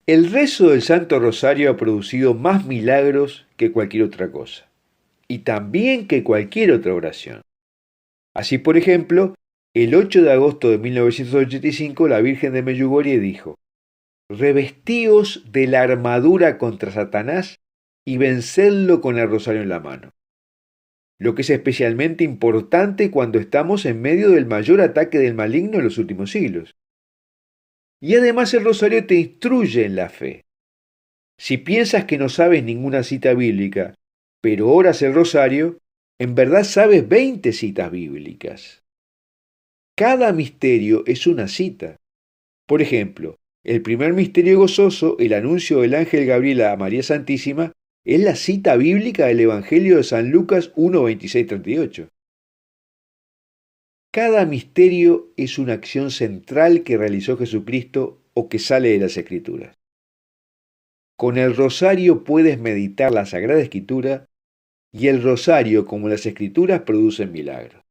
El rezo del Santo Rosario ha producido más milagros que cualquier otra cosa, y también que cualquier otra oración. Así, por ejemplo, el 8 de agosto de 1985 la Virgen de Medjugorje dijo: revestíos de la armadura contra Satanás y vencedlo con el rosario en la mano. Lo que es especialmente importante cuando estamos en medio del mayor ataque del maligno en los últimos siglos. Y además el rosario te instruye en la fe. Si piensas que no sabes ninguna cita bíblica, pero oras el rosario, en verdad sabes 20 citas bíblicas. Cada misterio es una cita. Por ejemplo, el primer misterio gozoso, el anuncio del ángel Gabriel a María Santísima, es la cita bíblica del Evangelio de San Lucas 1, 26, 38. Cada misterio es una acción central que realizó Jesucristo o que sale de las Escrituras. Con el rosario puedes meditar la Sagrada Escritura y el rosario, como las Escrituras, producen milagros.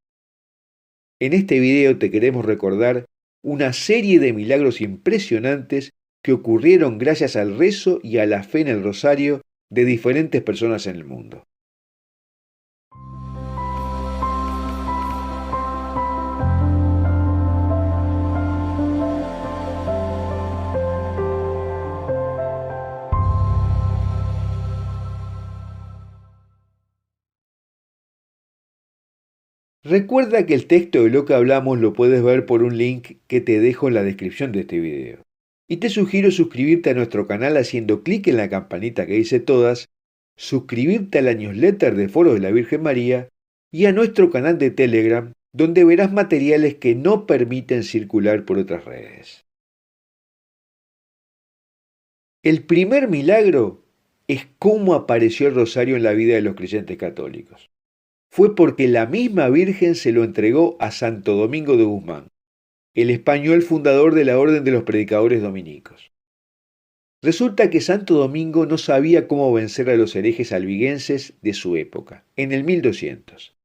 En este video te queremos recordar una serie de milagros impresionantes que ocurrieron gracias al rezo y a la fe en el rosario de diferentes personas en el mundo. Recuerda que el texto de lo que hablamos lo puedes ver por un link que te dejo en la descripción de este video. Y te sugiero suscribirte a nuestro canal haciendo clic en la campanita que dice todas, suscribirte a la newsletter de Foros de la Virgen María y a nuestro canal de Telegram, donde verás materiales que no permiten circular por otras redes. El primer milagro es cómo apareció el rosario en la vida de los creyentes católicos. Fue porque la misma Virgen se lo entregó a Santo Domingo de Guzmán, el español fundador de la Orden de los Predicadores Dominicos. Resulta que Santo Domingo no sabía cómo vencer a los herejes albigenses de su época, en el 1200.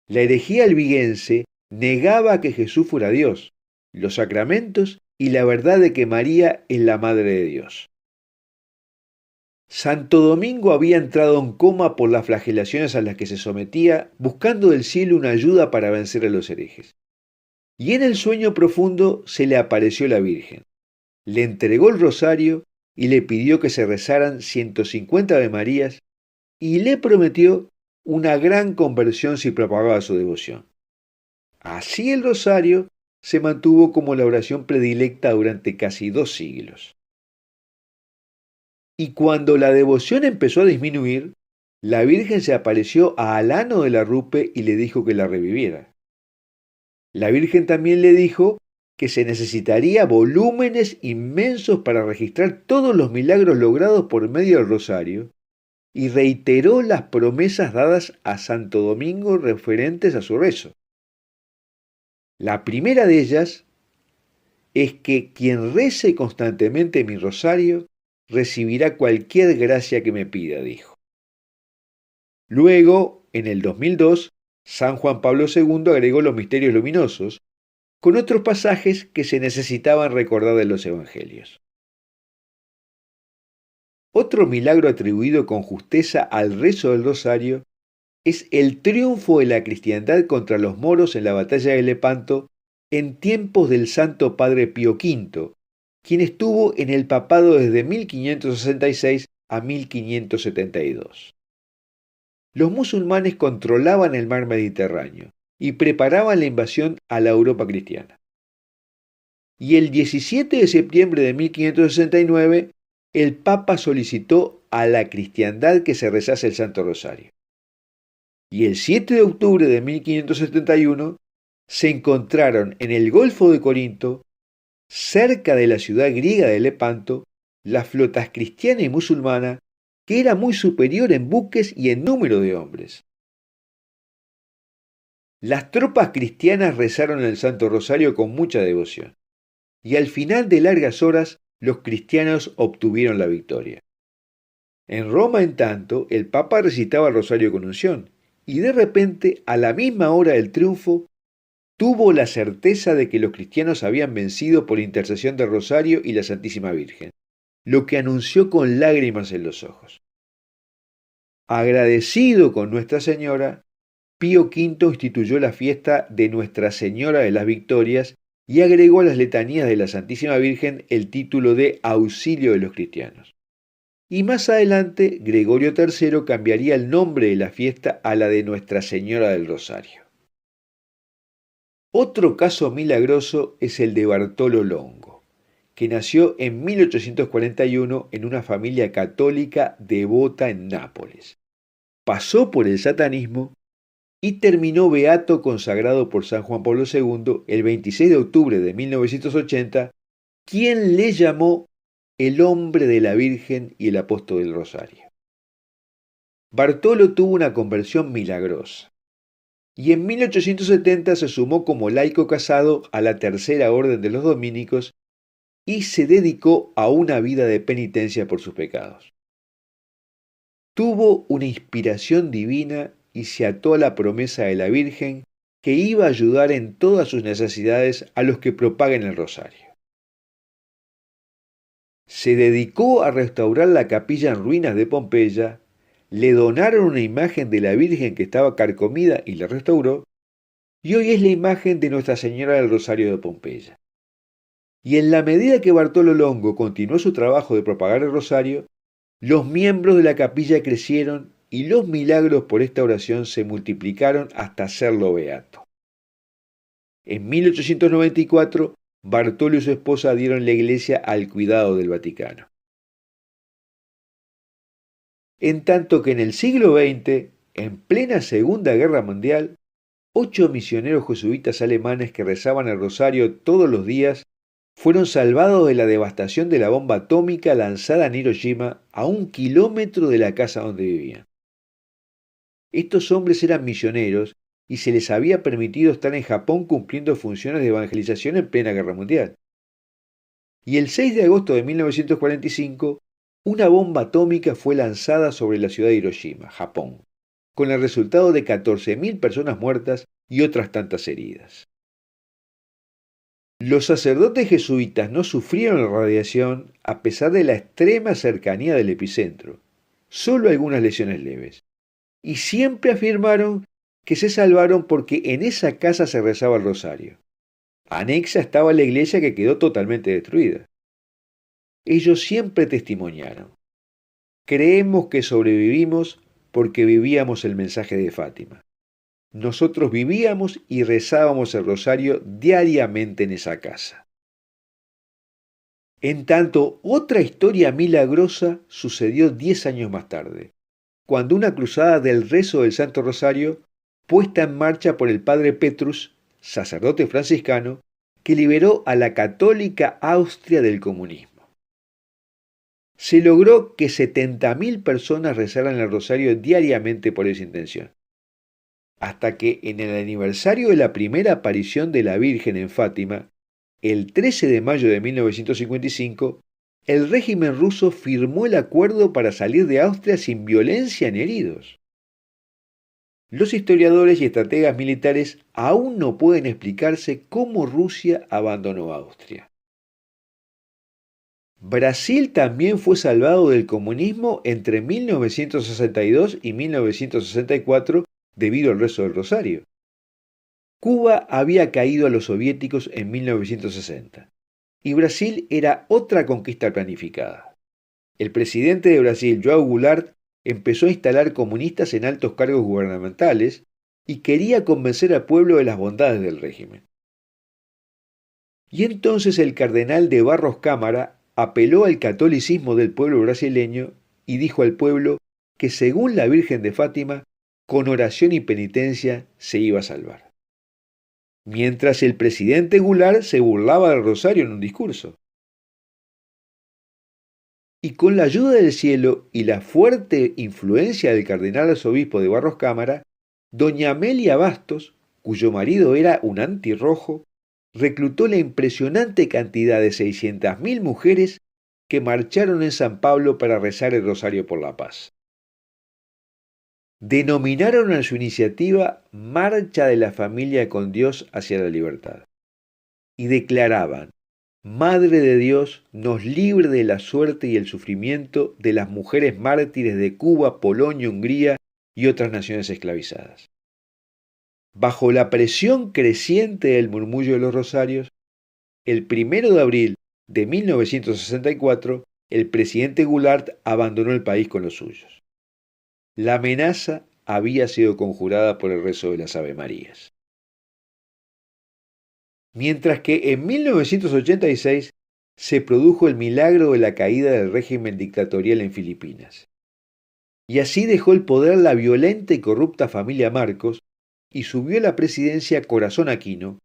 La herejía albigense negaba que Jesús fuera Dios, los sacramentos y la verdad de que María es la Madre de Dios. Santo Domingo había entrado en coma por las flagelaciones a las que se sometía, buscando del cielo una ayuda para vencer a los herejes. Y en el sueño profundo se le apareció la Virgen. Le entregó el rosario y le pidió que se rezaran 150 Ave Marías y le prometió una gran conversión si propagaba su devoción. Así el rosario se mantuvo como la oración predilecta durante casi 2 siglos. Y cuando la devoción empezó a disminuir, la Virgen se apareció a Alano de la Rupe y le dijo que la reviviera. La Virgen también le dijo que se necesitaría volúmenes inmensos para registrar todos los milagros logrados por medio del rosario y reiteró las promesas dadas a Santo Domingo referentes a su rezo. La primera de ellas es que quien rece constantemente mi rosario recibirá cualquier gracia que me pida, dijo. Luego, en el 2002, San Juan Pablo II agregó los misterios luminosos, con otros pasajes que se necesitaban recordar de los evangelios. Otro milagro atribuido con justeza al rezo del rosario es el triunfo de la cristiandad contra los moros en la batalla de Lepanto en tiempos del Santo Padre Pío V, quien estuvo en el papado desde 1566 a 1572. Los musulmanes controlaban el mar Mediterráneo y preparaban la invasión a la Europa cristiana. Y el 17 de septiembre de 1569, el Papa solicitó a la cristiandad que se rezase el Santo Rosario. Y el 7 de octubre de 1571 se encontraron en el Golfo de Corinto, cerca de la ciudad griega de Lepanto, las flotas cristiana y musulmana, que era muy superior en buques y en número de hombres. Las tropas cristianas rezaron el Santo Rosario con mucha devoción, y al final de largas horas los cristianos obtuvieron la victoria. En Roma, en tanto, el Papa recitaba el Rosario con unción, y de repente, a la misma hora del triunfo, tuvo la certeza de que los cristianos habían vencido por intercesión del Rosario y la Santísima Virgen. lo que anunció con lágrimas en los ojos. Agradecido con Nuestra Señora, Pío V instituyó la fiesta de Nuestra Señora de las Victorias y agregó a las letanías de la Santísima Virgen el título de Auxilio de los Cristianos. Y más adelante, Gregorio III cambiaría el nombre de la fiesta a la de Nuestra Señora del Rosario. Otro caso milagroso es el de Bartolo Longo, que nació en 1841 en una familia católica devota en Nápoles. Pasó por el satanismo y terminó beato consagrado por San Juan Pablo II el 26 de octubre de 1980, quien le llamó el hombre de la Virgen y el apóstol del Rosario. Bartolo tuvo una conversión milagrosa y en 1870 se sumó como laico casado a la Tercera Orden de los Dominicos y se dedicó a una vida de penitencia por sus pecados. Tuvo una inspiración divina y se ató a la promesa de la Virgen que iba a ayudar en todas sus necesidades a los que propaguen el rosario. Se dedicó a restaurar la capilla en ruinas de Pompeya, le donaron una imagen de la Virgen que estaba carcomida y la restauró, y hoy es la imagen de Nuestra Señora del Rosario de Pompeya. Y en la medida que Bartolo Longo continuó su trabajo de propagar el rosario, los miembros de la capilla crecieron y los milagros por esta oración se multiplicaron hasta hacerlo beato. En 1894, Bartolo y su esposa dieron la iglesia al cuidado del Vaticano. En tanto que en el siglo XX, en plena Segunda Guerra Mundial, 8 misioneros jesuitas alemanes que rezaban el rosario todos los días fueron salvados de la devastación de la bomba atómica lanzada en Hiroshima a 1 kilómetro de la casa donde vivían. Estos hombres eran misioneros y se les había permitido estar en Japón cumpliendo funciones de evangelización en plena Guerra Mundial. Y el 6 de agosto de 1945, una bomba atómica fue lanzada sobre la ciudad de Hiroshima, Japón, con el resultado de 14.000 personas muertas y otras tantas heridas. Los sacerdotes jesuitas no sufrieron la radiación a pesar de la extrema cercanía del epicentro, solo algunas lesiones leves, y siempre afirmaron que se salvaron porque en esa casa se rezaba el rosario. Anexa estaba la iglesia que quedó totalmente destruida. Ellos siempre testimoniaron: creemos que sobrevivimos porque vivíamos el mensaje de Fátima. Nosotros vivíamos y rezábamos el rosario diariamente en esa casa. En tanto, otra historia milagrosa sucedió 10 años más tarde, cuando una cruzada del rezo del Santo Rosario, puesta en marcha por el padre Petrus, sacerdote franciscano, que liberó a la católica Austria del comunismo. Se logró que 70.000 personas rezaran el rosario diariamente por esa intención, hasta que en el aniversario de la primera aparición de la Virgen en Fátima, el 13 de mayo de 1955, el régimen ruso firmó el acuerdo para salir de Austria sin violencia ni heridos. Los historiadores y estrategas militares aún no pueden explicarse cómo Rusia abandonó Austria. Brasil también fue salvado del comunismo entre 1962 y 1964 debido al rezo del rosario. Cuba había caído a los soviéticos en 1960 y Brasil era otra conquista planificada. El presidente de Brasil, João Goulart, empezó a instalar comunistas en altos cargos gubernamentales y quería convencer al pueblo de las bondades del régimen. Y entonces el cardenal de Barros Cámara apeló al catolicismo del pueblo brasileño y dijo al pueblo que según la Virgen de Fátima, con oración y penitencia se iba a salvar. Mientras el presidente Goulart se burlaba del rosario en un discurso. Y con la ayuda del cielo y la fuerte influencia del cardenal arzobispo de Barros Cámara, doña Amelia Bastos, cuyo marido era un antirrojo, reclutó la impresionante cantidad de 600.000 mujeres que marcharon en San Pablo para rezar el rosario por la paz. Denominaron a su iniciativa Marcha de la Familia con Dios hacia la Libertad y declaraban: Madre de Dios, nos libre de la suerte y el sufrimiento de las mujeres mártires de Cuba, Polonia, Hungría y otras naciones esclavizadas. Bajo la presión creciente del murmullo de los rosarios, el 1 de abril de 1964, el presidente Goulart abandonó el país con los suyos. La amenaza había sido conjurada por el rezo de las Avemarías. Mientras que en 1986 se produjo el milagro de la caída del régimen dictatorial en Filipinas. Y así dejó el poder la violenta y corrupta familia Marcos y subió a la presidencia Corazón Aquino,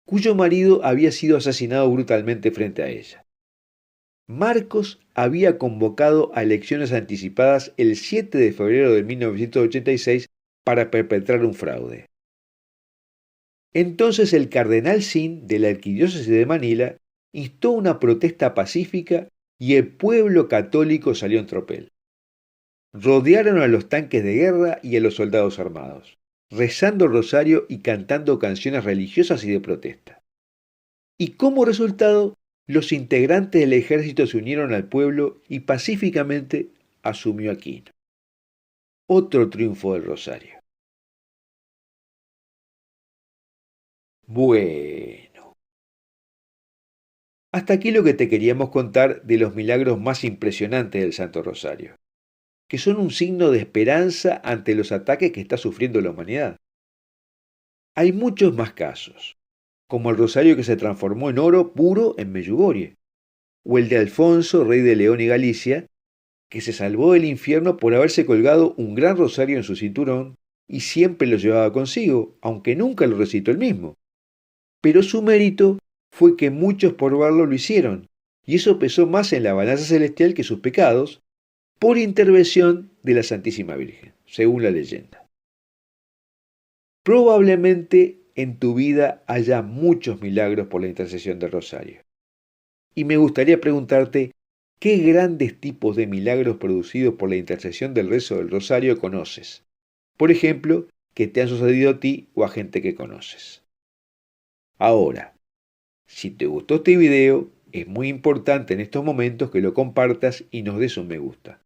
cuyo marido había sido asesinado brutalmente frente a ella. Marcos había convocado a elecciones anticipadas el 7 de febrero de 1986 para perpetrar un fraude. Entonces el cardenal Sin de la Arquidiócesis de Manila instó una protesta pacífica y el pueblo católico salió en tropel. Rodearon a los tanques de guerra y a los soldados armados, rezando el rosario y cantando canciones religiosas y de protesta. Y como resultado, los integrantes del ejército se unieron al pueblo y pacíficamente asumió Aquino. Otro triunfo del rosario. Bueno, hasta aquí lo que te queríamos contar de los milagros más impresionantes del Santo Rosario, que son un signo de esperanza ante los ataques que está sufriendo la humanidad. Hay muchos más casos, como el rosario que se transformó en oro puro en Medjugorje, o el de Alfonso, rey de León y Galicia, que se salvó del infierno por haberse colgado un gran rosario en su cinturón y siempre lo llevaba consigo, aunque nunca lo recitó él mismo. Pero su mérito fue que muchos por verlo lo hicieron, y eso pesó más en la balanza celestial que sus pecados, por intervención de la Santísima Virgen, según la leyenda. Probablemente en tu vida haya muchos milagros por la intercesión del rosario. Y me gustaría preguntarte, ¿qué grandes tipos de milagros producidos por la intercesión del rezo del rosario conoces? Por ejemplo, que te han sucedido a ti o a gente que conoces. Ahora, si te gustó este video, es muy importante en estos momentos que lo compartas y nos des un me gusta.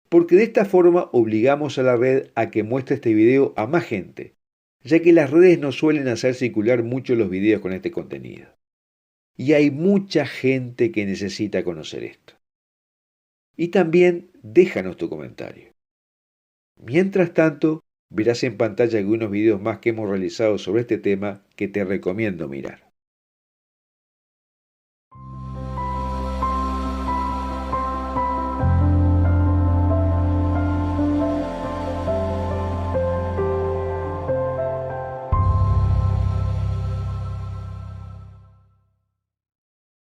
Porque de esta forma obligamos a la red a que muestre este video a más gente, ya que las redes no suelen hacer circular mucho los videos con este contenido. Y hay mucha gente que necesita conocer esto. Y también déjanos tu comentario. Mientras tanto, verás en pantalla algunos videos más que hemos realizado sobre este tema que te recomiendo mirar.